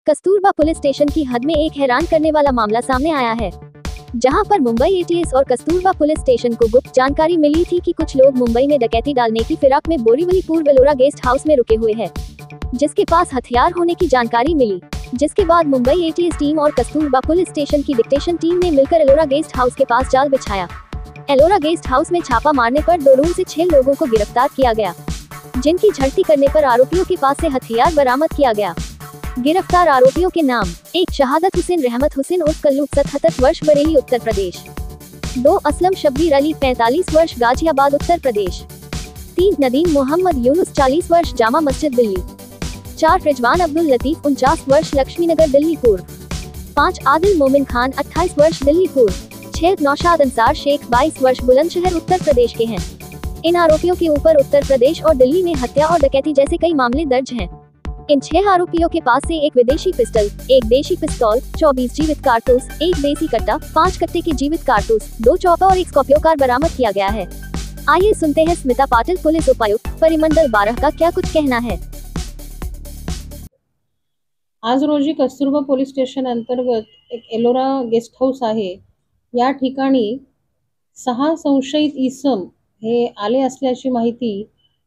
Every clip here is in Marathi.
कस्तूरबा पुलिस स्टेशन की हद में एक हैरान करने वाला मामला सामने आया है, जहां पर मुंबई एटीएस और कस्तूरबा पुलिस स्टेशन को गुप्त जानकारी मिली थी कि कुछ लोग मुंबई में डकैती डालने की फिराक में बोरीवली पूर्व एलोरा गेस्ट हाउस में रुके हुए हैं, जिसके पास हथियार होने की जानकारी मिली। जिसके बाद मुंबई एटीएस टीम और कस्तूरबा पुलिस स्टेशन की डिटेक्शन टीम ने मिलकर एलोरा गेस्ट हाउस के पास जाल बिछाया। एलोरा गेस्ट हाउस में छापा मारने पर 2 रूम से 6 लोगों को गिरफ्तार किया गया, जिनकी झड़ती करने पर आरोपियों के पास से हथियार बरामद किया गया। गिरफ्तार आरोपियों के नाम: 1 शहादत हुसैन रहमत हुसैन उर्फ कल्लू 77 वर्ष बरेली उत्तर प्रदेश, 2 असलम शब्बीर अली 45 वर्ष गाजियाबाद उत्तर प्रदेश, 3 नदीम मोहम्मद यूनुस 40 वर्ष जामा मस्जिद दिल्ली, 4 रिजवान अब्दुल लतीफ 49 वर्ष लक्ष्मीनगर दिल्ली पूर्व, 5 आदिल मोमिन खान 28 वर्ष दिल्ली पूर्व, 6 नौशाद अंसार शेख 22 वर्ष बुलंदशहर उत्तर प्रदेश के हैं। इन आरोपियों के ऊपर उत्तर प्रदेश और दिल्ली में हत्या और डकैती जैसे कई मामले दर्ज हैं। इन 6 आरोपियों के पास से एक विदेशी पिस्टल, 1 देशी पिस्तौल, 24 जीवित कारतूस, 1 देसी कट्टा, 5 कट्टे के जीवित कारतूस, 2 चौपा और 1 स्कॉर्पियो कार बरामद किया गया है। आइए सुनते हैं स्मिता पाटिल, पुलिस उपायुक्त परिमंडल 12 का क्या कुछ कहना है। आज रोजी कस्तूरबा पोलीस स्टेशन अंतर्गत एक एलोरा गेस्ट हाऊस आहे, या ठिकाणी 6 संशयित इसम हे आले असल्याची माहिती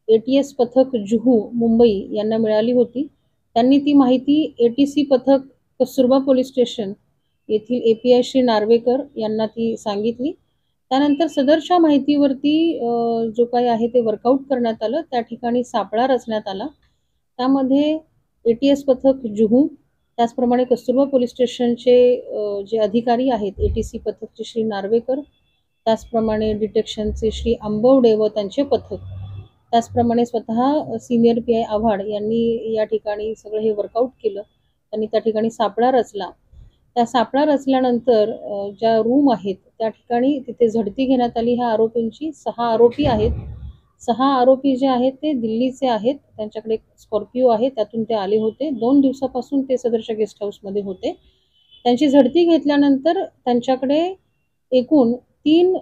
एटीएस पथक जुहू मुंबई यांना मिळाली होती। त्यांनी ती माहिती एटीसी पथक कस्तूरबा पोलीस स्टेशन येथील एपीआय श्री नार्वेकर यांना ती सांगितली। त्यानंतर सदरच्या माहितीवरती जो काही आहे ते वर्कआउट करण्यात आलं। त्या ठिकाणी सापळा रचण्यात आला। त्यामध्ये एटीएस पथक जुहू, त्याचप्रमाणे कस्तूरबा पोलीस स्टेशनचे जे अधिकारी आहेत, एटीसी पथकचे श्री नार्वेकर, त्याचप्रमाणे डिटेक्शनचे श्री आंबवडे व त्यांचे पथक, त्याचप्रमाणे स्वतः सिनियर पीआय आव्हाड यांनी या ठिकाणी सगळं हे वर्कआउट केलं। त्यांनी त्या ठिकाणी सापळा रचला। त्या सापळा रचल्यानंतर ज्या रूम आहेत त्या ठिकाणी तिथे झडती घेण्यात आली। ह्या आरोपींची 6 आरोपी आहेत। 6 आरोपी जे आहेत ते दिल्लीचे आहेत। त्यांच्याकडे स्कॉर्पियो आहे, त्यातून ते आले होते। 2 दिवसापासून ते सदरच्या गेस्ट हाऊसमध्ये होते। त्यांची झडती घेतल्यानंतर त्यांच्याकडे एकूण 3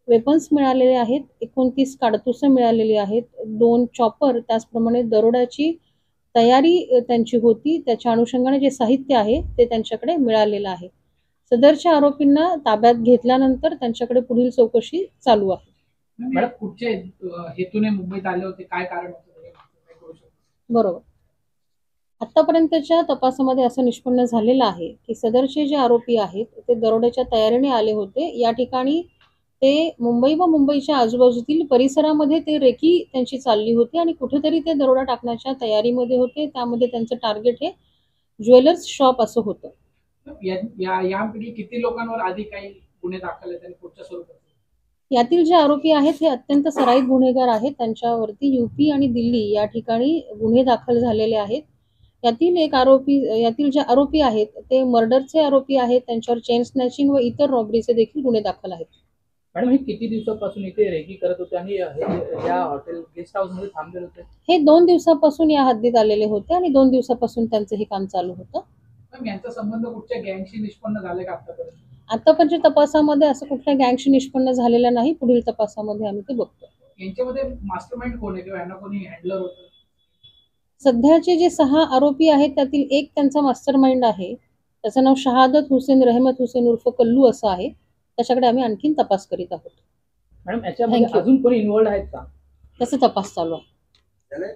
वेपन्स मिळालेले आहेत, 29 काडतुसं मिळालेली आहेत, 2 चॉपर, त्याचप्रमाणे दरोड्याची तयारी त्यांची होती। त्याच्या अनुषंगाने जे साहित्य आहे ते त्यांच्याकडे मिळालेलं आहे। सदरच्या आरोपींना ताब्यात घेतल्यानंतर त्यांच्याकडे पुढील चौकशी चालू आहे। मॅडम, कुठचे हेतूने मुंबईत आले होते, काय कारण होतं? बरोबर, आतापर्यंतच्या तपासामध्ये असं निष्पन्न झालेलं आहे की सदरचे जे आरोपी आहेत ते दरोड्याच्या तयारीने आले होते। या ठिकाणी ते मुंबई व मुंबईच्या आजूबाजूतील परिसरामध्ये ते रेकी त्यांची चालली होती आणि कुठेतरी ते दरोडा टाकण्याच्या तयारीमध्ये होते। त्यामध्ये त्यांचं टार्गेट हे ज्वेलर्स शॉप असं होतं। यापैकी किती लोकांवर आधी काही गुन्हे दाखल आहेत आणि कुठच्या स्वरूपात? यातील जे आरोपी आहेत हे अत्यंत सराईत गुन्हेगार आहेत। त्यांच्यावरती यूपी आणि दिल्ली या ठिकाणी गुन्हे दाखल झालेले आहेत। यातील जे आरोपी आहेत ते मर्डरचे आरोपी आहेत। त्यांच्यावर चेन स्नॅचिंग व इतर रॉबरीचे देखील गुन्हे दाखल आहेत। मॅडम, हे किती दिवसापासून इथे रेकी करत होते आणि या हॉटेल गेस्ट हाऊस मध्ये थांबले होते? हे 2 दिवसापासून या हद्दीत आलेले होते आणि 2 दिवसापासून त्यांचं हे काम चालू होतं। मॅम, यांचा संबंध कुठच्या गँगशी निष्पन्न झाले का आतापर्यंत? आतापर्यंत तपासामध्ये असं कुठल्या गँगशी निष्पन्न झालेलं नाही। पुढील तपासामध्ये आम्ही ते बघतो। यांच्यामध्ये मास्टरमाइंड कोण आहे किंवा यांना कोणी हँडलर होतं? सध्याचे जे 6 आरोपी आहेत त्यातील एक त्यांचा मास्टरमाइंड आहे। त्याचं नाव शहादत हुसेन रहमत हुसेन उर्फ कल्लू असं आहे। त्याच्याकडे आम्ही आणखीन तपास करीत आहोत। मॅडम, याच्यामध्ये अजून कोणी इन्व्हॉल्ड आहेत का? त्याचा तपास चालू आहे।